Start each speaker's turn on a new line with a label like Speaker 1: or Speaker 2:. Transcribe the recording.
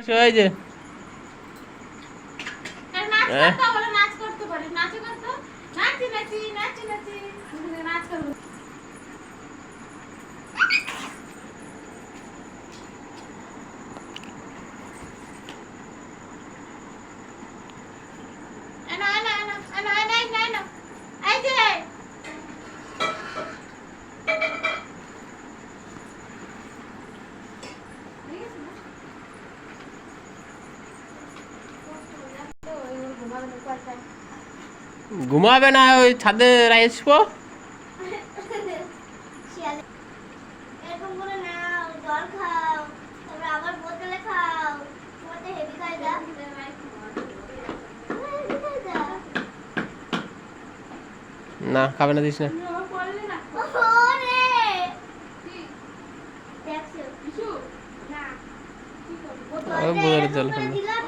Speaker 1: ওই যে
Speaker 2: নাচ করতে বলে নাচ করতে পারি নাচ করতে নাচি নাচি নাচি নাচি নাচ করব এনা এনা এনা এনা এনা এনা এনা এই যে
Speaker 1: ঘুমাবে না ওই ছাদে আসবো
Speaker 3: এরকম করে নাও জল খাও তারপর আবার বোতলে খাও তোমাদের হেভি কায়দা
Speaker 1: না খাবে না দিস না
Speaker 3: ওরে দেখছো কিছু না
Speaker 1: ওই বোতলে জল খাবে
Speaker 3: দিলাম